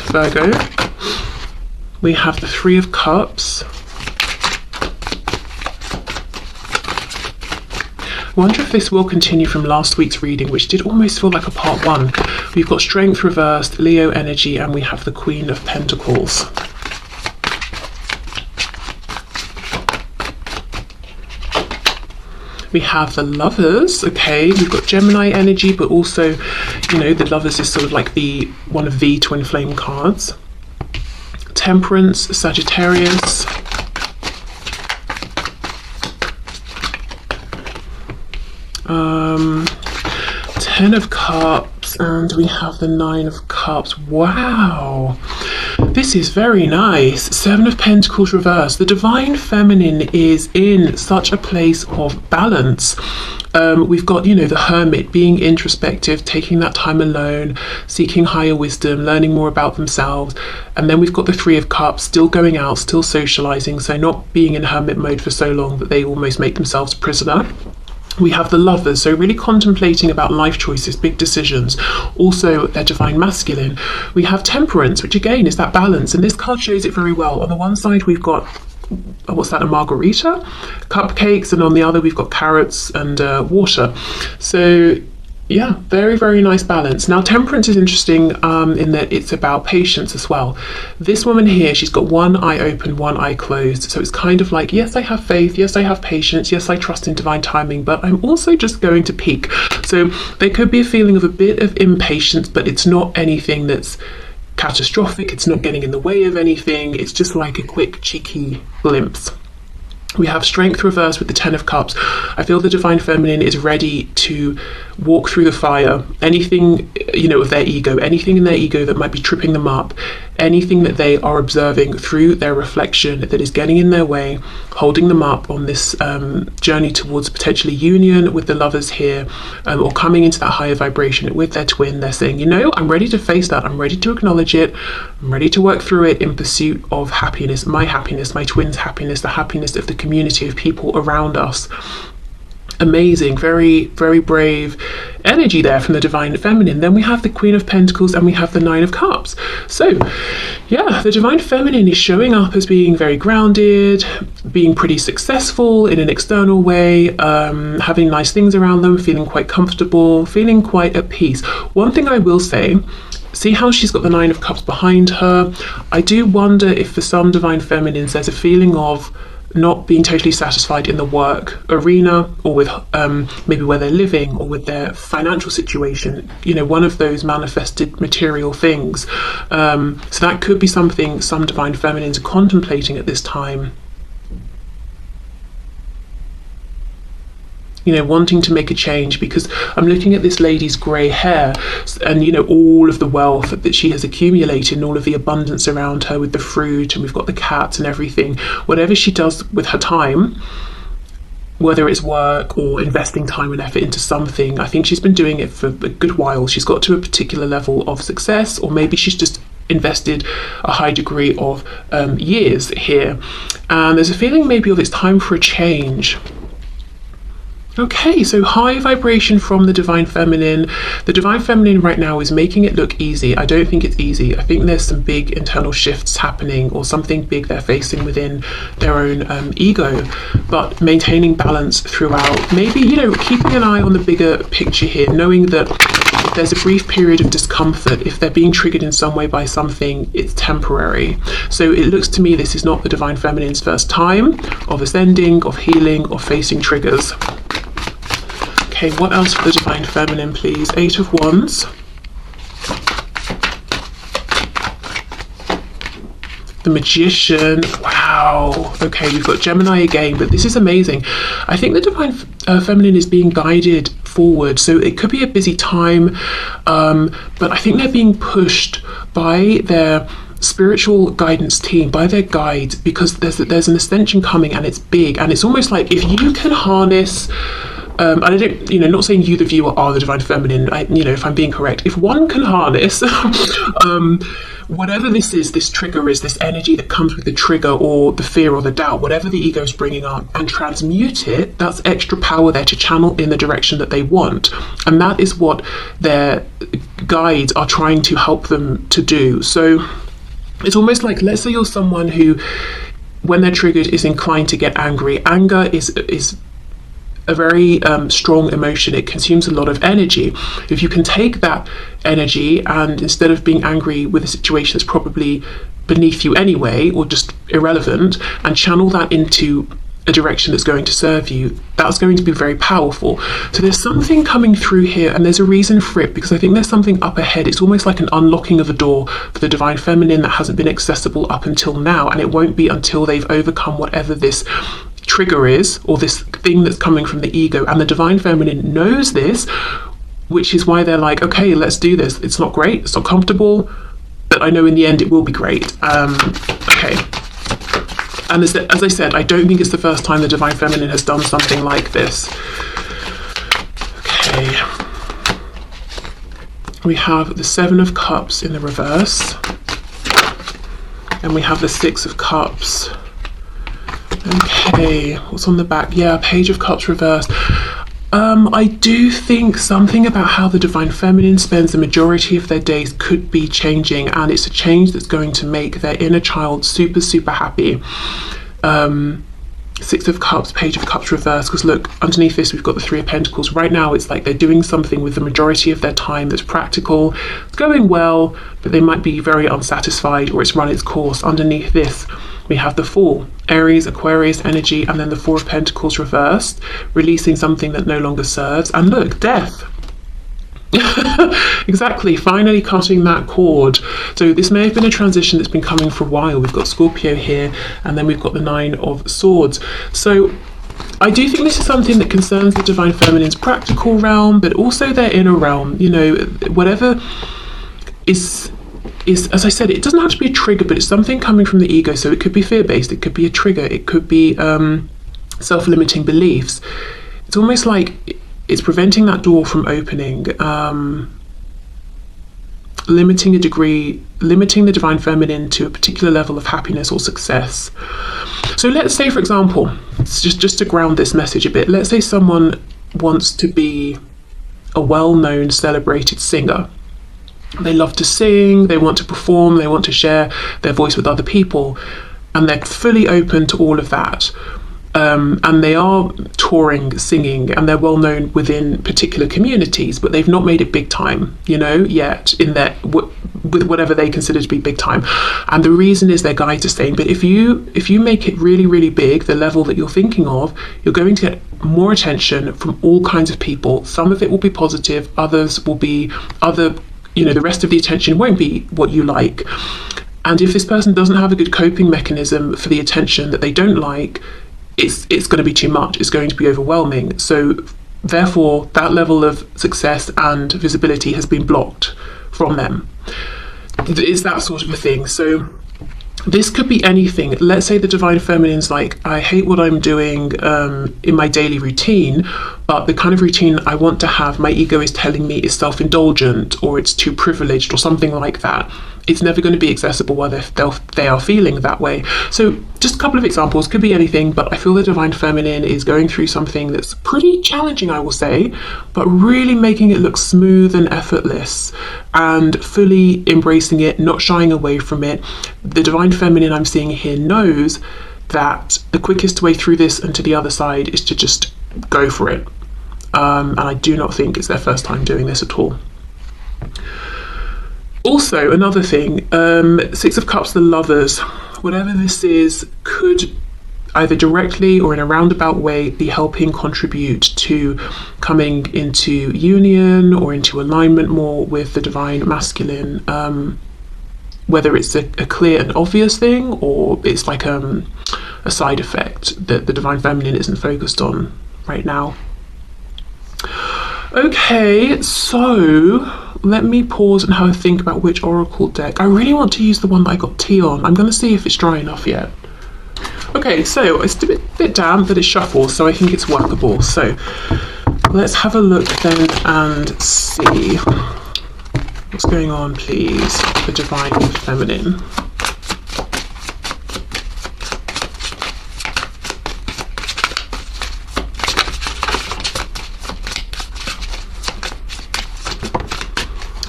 Virgo. We have the Three of Cups. I wonder if this will continue from last week's reading, which did almost feel like a part one. We've got Strength reversed, Leo energy, and we have the Queen of Pentacles. We have the Lovers. Okay, we've got Gemini energy, but also, you know, the Lovers is sort of like one of the twin flame cards. Temperance, Sagittarius. Ten of Cups, and we have the Nine of Cups. Wow, this is very nice. Seven of Pentacles reversed. The Divine Feminine is in such a place of balance. We've got, you know, the Hermit, being introspective, taking that time alone, seeking higher wisdom, learning more about themselves. And then we've got the Three of Cups, still going out, still socializing, so not being in hermit mode for so long that they almost make themselves prisoner. We have the Lovers, so really contemplating about life choices, big decisions. Also, their Divine Masculine. We have Temperance, which again is that balance, and this card shows it very well. On the one side, we've got, what's that, a margarita? Cupcakes, and on the other, we've got carrots and water. So, yeah, very, very nice balance. Now, Temperance is interesting in that it's about patience as well. This woman here, she's got one eye open, one eye closed. So it's kind of like, yes, I have faith. Yes, I have patience. Yes, I trust in divine timing, but I'm also just going to peak. So there could be a feeling of a bit of impatience, but it's not anything that's catastrophic. It's not getting in the way of anything. It's just like a quick, cheeky glimpse. We have Strength reversed with the Ten of Cups. I feel the Divine Feminine is ready to walk through the fire. Anything, you know, of their ego, anything in their ego that might be tripping them up, anything that they are observing through their reflection that is getting in their way, holding them up on this journey towards potentially union with the Lovers here, or coming into that higher vibration with their twin. They're saying, you know, I'm ready to face that. I'm ready to acknowledge it. I'm ready to work through it in pursuit of happiness, my twin's happiness, the happiness of the community of people around us. Amazing, very, very brave energy there from the Divine Feminine. Then we have the Queen of Pentacles and we have the Nine of Cups. So yeah, the Divine Feminine is showing up as being very grounded, being pretty successful in an external way, having nice things around them, feeling quite comfortable, feeling quite at peace. One thing I will say, see how she's got the Nine of Cups behind her? I do wonder if for some Divine Feminines there's a feeling of not being totally satisfied in the work arena, or with maybe where they're living, or with their financial situation, you know, one of those manifested material things. So that could be something some Divine Feminines are contemplating at this time. You know, wanting to make a change, because I'm looking at this lady's grey hair and, you know, all of the wealth that she has accumulated and all of the abundance around her with the fruit, and we've got the cats and everything. Whatever she does with her time, whether it's work or investing time and effort into something, I think she's been doing it for a good while. She's got to a particular level of success, or maybe she's just invested a high degree of years here. And there's a feeling maybe of it's time for a change. Okay, so high vibration from the Divine Feminine. The Divine Feminine right now is making it look easy. I don't think it's easy. I think there's some big internal shifts happening, or something big they're facing within their own ego, but maintaining balance throughout. Maybe, you know, keeping an eye on the bigger picture here, knowing that if there's a brief period of discomfort, if they're being triggered in some way by something, it's temporary. So it looks to me this is not the Divine Feminine's first time of ascending, of healing, of facing triggers. Okay, what else for the Divine Feminine, please? Eight of Wands. The Magician. Wow. Okay, we've got Gemini again, but this is amazing. I think the Divine Feminine is being guided forward, so it could be a busy time, but I think they're being pushed by their spiritual guidance team, by their guides, because there's an ascension coming, and it's big, and it's almost like if you can harness I don't, not saying you, the viewer, are the divine feminine. If I'm being correct, if one can harness whatever this trigger is, this energy that comes with the trigger or the fear or the doubt, whatever the ego is bringing up, and transmute it, that's extra power there to channel in the direction that they want. And that is what their guides are trying to help them to do. So it's almost like, let's say you're someone who, when they're triggered, is inclined to get angry. Anger is a very strong emotion. It consumes a lot of energy. If you can take that energy and, instead of being angry with a situation that's probably beneath you anyway, or just irrelevant, and channel that into a direction that's going to serve you, that's going to be very powerful. So there's something coming through here, and there's a reason for it, because I think there's something up ahead. It's almost like an unlocking of a door for the divine feminine that hasn't been accessible up until now, and it won't be until they've overcome whatever this trigger is, or this thing that's coming from the ego. And the divine feminine knows this, which is why they're like, okay, let's do this. It's not great, it's not comfortable, but I know in the end it will be great. Okay. And as I said, I don't think it's the first time the divine feminine has done something like this. Okay. We have the Seven of Cups in the reverse, and we have the Six of Cups. Okay, what's on the back? Yeah, Page of Cups reversed. I do think something about how the divine feminine spends the majority of their days could be changing, and it's a change that's going to make their inner child super, super happy. Six of Cups, Page of Cups reversed, because look, underneath this we've got the Three of Pentacles. Right now it's like they're doing something with the majority of their time that's practical, it's going well, but they might be very unsatisfied, or it's run its course. Underneath this we have the Fool, Aries, Aquarius energy, and then the Four of Pentacles reversed, releasing something that no longer serves. And look, Death. Exactly, finally cutting that cord. So this may have been a transition that's been coming for a while. We've got Scorpio here, and then we've got the Nine of Swords. So I do think this is something that concerns the divine feminine's practical realm, but also their inner realm. Whatever is, as I said, it doesn't have to be a trigger, but it's something coming from the ego. So it could be fear-based, it could be a trigger, it could be self-limiting beliefs. It's almost like it's preventing that door from opening, limiting the divine feminine to a particular level of happiness or success. So let's say, for example, just to ground this message a bit, let's say someone wants to be a well-known, celebrated singer. They love to sing, they want to perform, they want to share their voice with other people, and they're fully open to all of that. And they are touring, singing, and they're well known within particular communities, but they've not made it big time, yet in their with whatever they consider to be big time. And the reason is their guides are saying, but if you make it really, really big, the level that you're thinking of, you're going to get more attention from all kinds of people. Some of it will be positive, others will be the rest of the attention won't be what you like. And if this person doesn't have a good coping mechanism for the attention that they don't like, it's going to be too much, it's going to be overwhelming. So therefore that level of success and visibility has been blocked from them. It's that sort of a thing. So this could be anything. Let's say the divine feminine's like, I hate what I'm doing in my daily routine, but the kind of routine I want to have, my ego is telling me is self-indulgent, or it's too privileged, or something like that. It's never going to be accessible while they are feeling that way. So just a couple of examples, could be anything, but I feel the divine feminine is going through something that's pretty challenging, I will say, but really making it look smooth and effortless, and fully embracing it, not shying away from it. The divine feminine I'm seeing here knows that the quickest way through this and to the other side is to just go for it. And I do not think it's their first time doing this at all. Also, another thing, Six of Cups, the Lovers, whatever this is, could either directly or in a roundabout way be helping contribute to coming into union or into alignment more with the divine masculine, whether it's a clear and obvious thing, or it's like a side effect that the divine feminine isn't focused on right now. Okay, so let me pause and have a think about which oracle deck. I really want to use the one that I got tea on. I'm going to see if it's dry enough yet. Okay, so it's a bit damp, but it shuffles, so I think it's workable. So Let's have a look then and see what's going on, please, the Divine Feminine.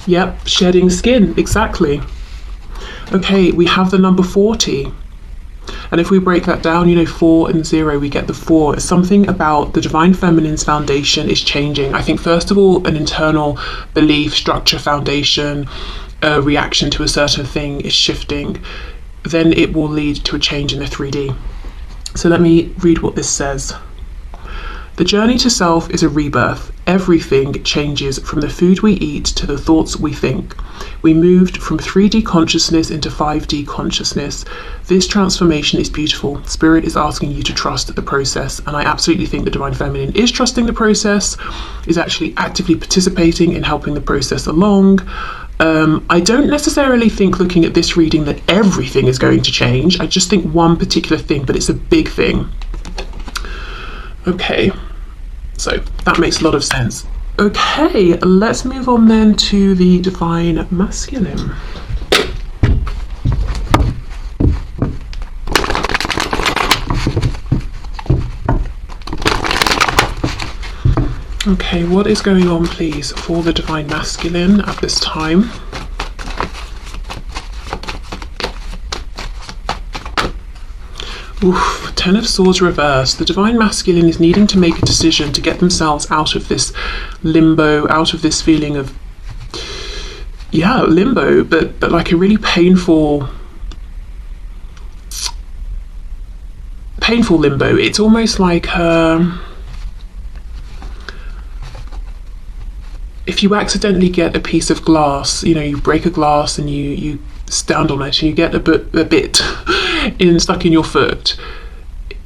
Yep, shedding skin, exactly. Okay, we have the number 40. And if we break that down, you know, 4 and 0, we get the 4. Something about the Divine Feminine's foundation is changing. I think, first of all, an internal belief, structure, foundation, reaction to a certain thing is shifting. Then it will lead to a change in the 3D. So let me read what this says. The journey to self is a rebirth. Everything changes, from the food we eat to the thoughts we think. We moved from 3D consciousness into 5D consciousness. This transformation is beautiful. Spirit is asking you to trust the process. And I absolutely think the Divine Feminine is trusting the process, is actually actively participating in helping the process along. I don't necessarily think, looking at this reading, that everything is going to change. I just think one particular thing, but it's a big thing. Okay. So that makes a lot of sense. Okay, let's move on then to the Divine Masculine. Okay, what is going on, please, for the Divine Masculine at this time? Oof, 10 of Swords reversed. The Divine Masculine is needing to make a decision to get themselves out of this limbo, out of this feeling of, yeah, limbo, but like a really painful limbo. It's almost like if you accidentally get a piece of glass, you know, you break a glass and you stand on it and you get a bit stuck in your foot.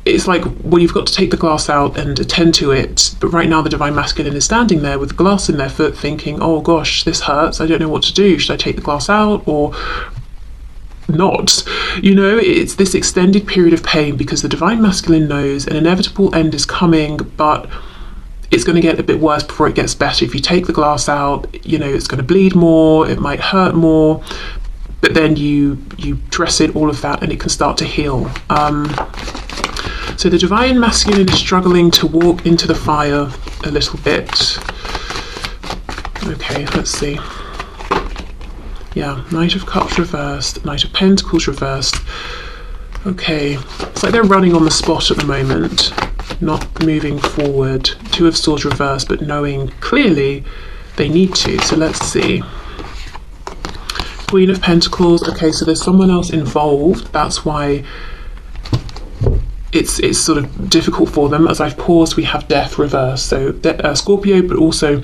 It's like, well, you've got to take the glass out and attend to it, but right now the Divine Masculine is standing there with the glass in their foot thinking, oh gosh, this hurts, I don't know what to do. Should I take the glass out or not? You know, it's this extended period of pain because the Divine Masculine knows an inevitable end is coming, but it's going to get a bit worse before it gets better. If you take the glass out, you know, it's going to bleed more, it might hurt more, but then you dress it, all of that, and it can start to heal. So the Divine Masculine is struggling to walk into the fire a little bit. Okay, let's see. Yeah, Knight of Cups reversed, Knight of Pentacles reversed. Okay, it's like they're running on the spot at the moment, not moving forward. 2 of Swords reversed, but knowing clearly they need to. So let's see. Queen of Pentacles. Okay, so there's someone else involved. That's why it's sort of difficult for them. As I've paused, we have Death reversed. So Scorpio, but also,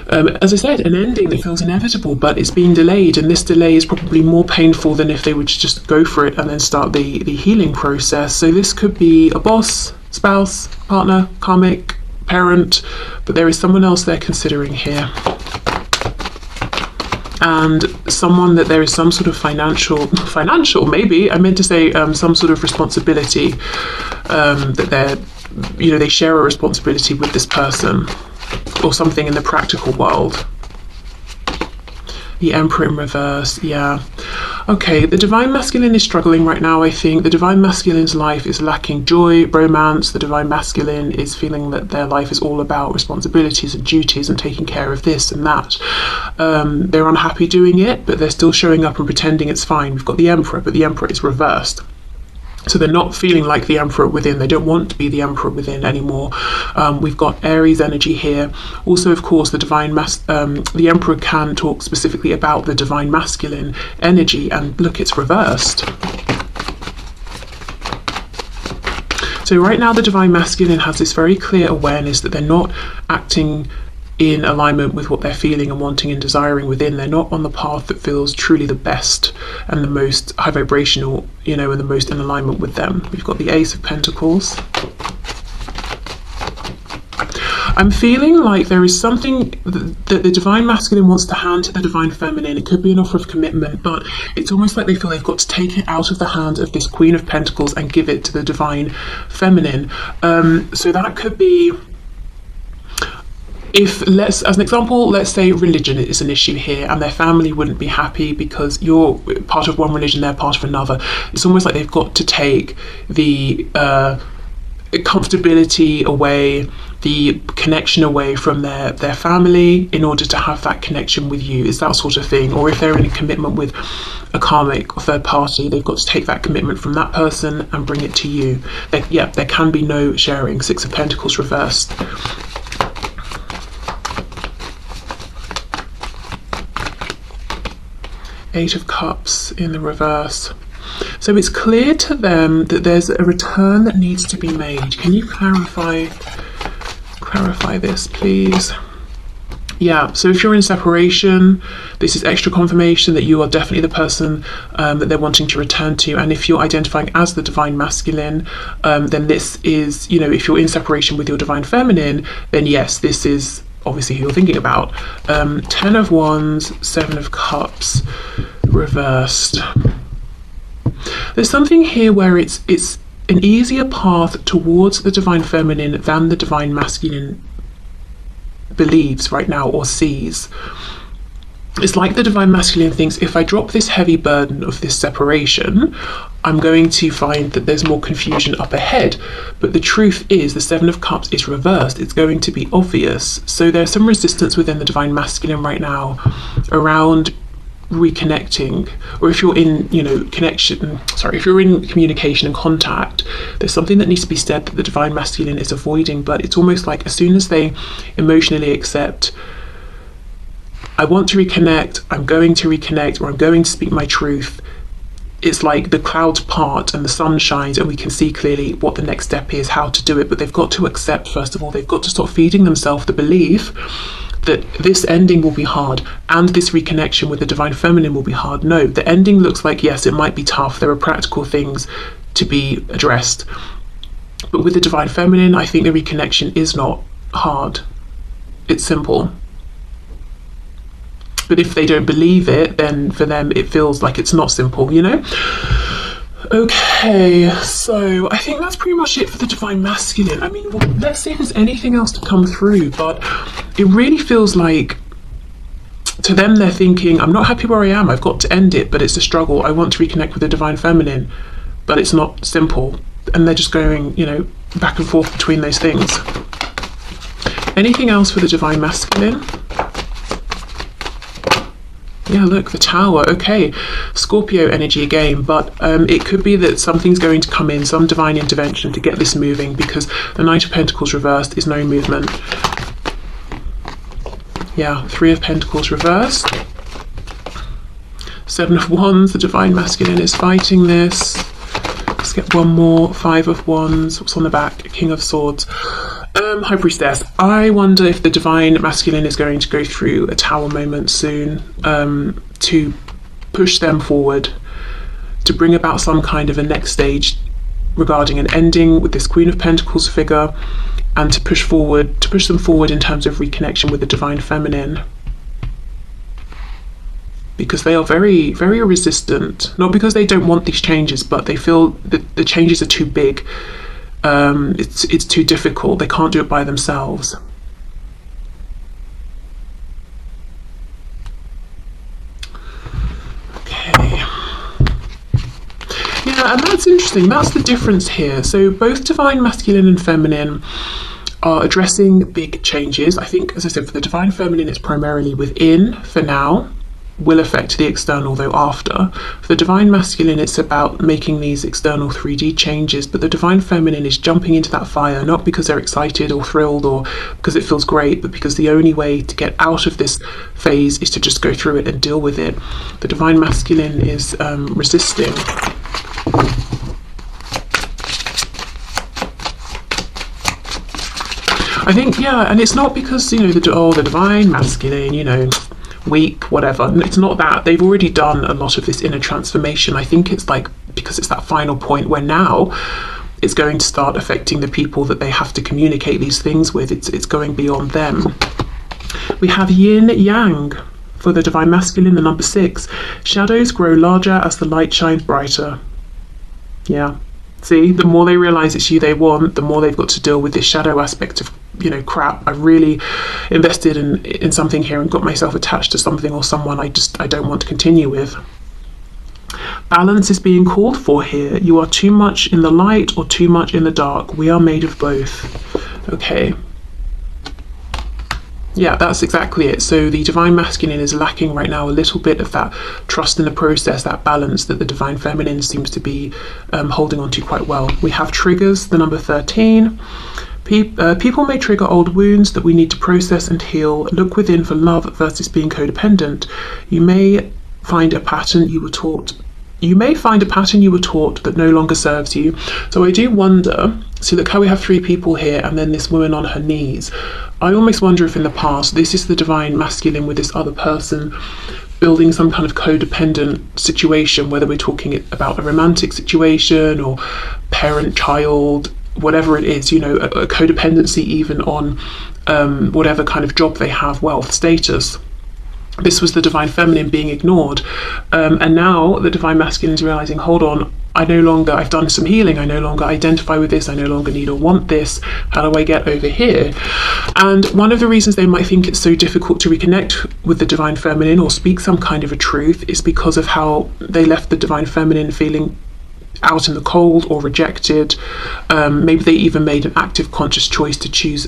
as I said, an ending that feels inevitable, but it's being delayed, and this delay is probably more painful than if they would just go for it and then start the healing process. So this could be a boss, spouse, partner, karmic, parent, but there is someone else they're considering here. And someone that there is some sort of financial maybe, I meant to say some sort of responsibility, that they're, you know, they share a responsibility with this person, or something in the practical world. The Emperor in reverse, yeah. Okay, the Divine Masculine is struggling right now, I think. The Divine Masculine's life is lacking joy, romance. The Divine Masculine is feeling that their life is all about responsibilities and duties and taking care of this and that. They're unhappy doing it, but they're still showing up and pretending it's fine. We've got the Emperor, but the Emperor is reversed. So they're not feeling like the Emperor within. They don't want to be the Emperor within anymore. We've got Aries energy here. Also, of course, the Emperor can talk specifically about the Divine Masculine energy, and look, it's reversed. So right now the Divine Masculine has this very clear awareness that they're not acting in alignment with what they're feeling and wanting and desiring within. They're not on the path that feels truly the best and the most high vibrational, you know, and the most in alignment with them. We've got the Ace of Pentacles. I'm feeling like there is something that the Divine Masculine wants to hand to the Divine Feminine. It could be an offer of commitment, but it's almost like they feel they've got to take it out of the hand of this Queen of Pentacles and give it to the Divine Feminine. So that could be if, let's, as an example, let's say religion is an issue here and their family wouldn't be happy because you're part of one religion, they're part of another. It's almost like they've got to take the comfortability away, the connection away from their family in order to have that connection with you. It's that sort of thing. Or if they're in a commitment with a karmic or third party, they've got to take that commitment from that person and bring it to you. There can be no sharing. Six of Pentacles reversed. Eight of Cups in the reverse. So it's clear to them that there's a return that needs to be made. Can you clarify this, please? Yeah, so if you're in separation, this is extra confirmation that you are definitely the person that they're wanting to return to. And if you're identifying as the divine masculine, then this is, you know, if you're in separation with your divine feminine, then yes, this is obviously who you're thinking about. 10 of Wands, 7 of Cups, reversed. There's something here where it's an easier path towards the divine feminine than the divine masculine believes right now or sees. It's like the divine masculine thinks, if I drop this heavy burden of this separation, I'm going to find that there's more confusion up ahead. But the truth is the 7 of Cups is reversed. It's going to be obvious. So there's some resistance within the divine masculine right now around reconnecting, or if you're in, you know, if you're in communication and contact, there's something that needs to be said that the divine masculine is avoiding. But it's almost like as soon as they emotionally accept, I want to reconnect, I'm going to reconnect, or I'm going to speak my truth, it's like the clouds part and the sun shines and we can see clearly what the next step is, how to do it. But they've got to accept, first of all, they've got to stop feeding themselves the belief that this ending will be hard and this reconnection with the divine feminine will be hard. No, the ending looks like, yes, it might be tough. There are practical things to be addressed. But with the divine feminine, I think the reconnection is not hard. It's simple. But if they don't believe it, then for them it feels like it's not simple, you know? Okay, so I think that's pretty much it for the divine masculine. I mean, well, let's see if there's anything else to come through, but it really feels like to them they're thinking, I'm not happy where I am, I've got to end it, but it's a struggle. I want to reconnect with the divine feminine, but it's not simple. And they're just going, you know, back and forth between those things. Anything else for the divine masculine? Yeah, look, the Tower. Okay, Scorpio energy again, but it could be that something's going to come in, some divine intervention to get this moving, because the Knight of Pentacles reversed is no movement. Yeah, 3 of Pentacles reversed. 7 of Wands, the divine masculine is fighting this. Let's get one more. 5 of Wands. What's on the back? King of Swords. High Priestess. I wonder if the divine masculine is going to go through a Tower moment soon, to push them forward, to bring about some kind of a next stage regarding an ending with this Queen of Pentacles figure, and to push them forward in terms of reconnection with the divine feminine. Because they are very, very resistant, not because they don't want these changes, but they feel that the changes are too big. It's too difficult. They can't do it by themselves. Okay. Yeah, and that's interesting. That's the difference here. So both divine masculine and feminine are addressing big changes. I think, as I said, for the divine feminine, it's primarily within for now. Will affect the external though after. For the divine masculine, it's about making these external 3D changes, but the divine feminine is jumping into that fire, not because they're excited or thrilled or because it feels great, but because the only way to get out of this phase is to just go through it and deal with it. The divine masculine is resisting. I think, yeah, and it's not because, you know, the divine masculine, you know, weak, whatever. It's not that. They've already done a lot of this inner transformation. I think it's like, because it's that final point where now it's going to start affecting the people that they have to communicate these things with. It's going beyond them. We have yin yang for the divine masculine, the number 6. Shadows grow larger as the light shines brighter. Yeah. See, the more they realize it's you they want, the more they've got to deal with this shadow aspect of crap, I really invested in something here and got myself attached to something or someone I don't want to continue with. Balance is being called for here. You are too much in the light or too much in the dark. We are made of both. Okay. Yeah, that's exactly it. So the divine masculine is lacking right now a little bit of that trust in the process, that balance that the divine feminine seems to be holding on to quite well. We have triggers, the number 13. People may trigger old wounds that we need to process and heal. Look within for love versus being codependent. You may find a pattern you were taught that no longer serves you. So I do wonder, so look how we have 3 people here and then this woman on her knees. I almost wonder if in the past this is the divine masculine with this other person building some kind of codependent situation, whether we're talking about a romantic situation or parent-child, whatever it is, a codependency even on whatever kind of job they have, wealth, status. This was the divine feminine being ignored. And now the divine masculine is realizing, hold on, I've done some healing, I no longer identify with this, I no longer need or want this, how do I get over here? And one of the reasons they might think it's so difficult to reconnect with the divine feminine or speak some kind of a truth is because of how they left the divine feminine feeling out in the cold or rejected. Maybe they even made an active conscious choice to choose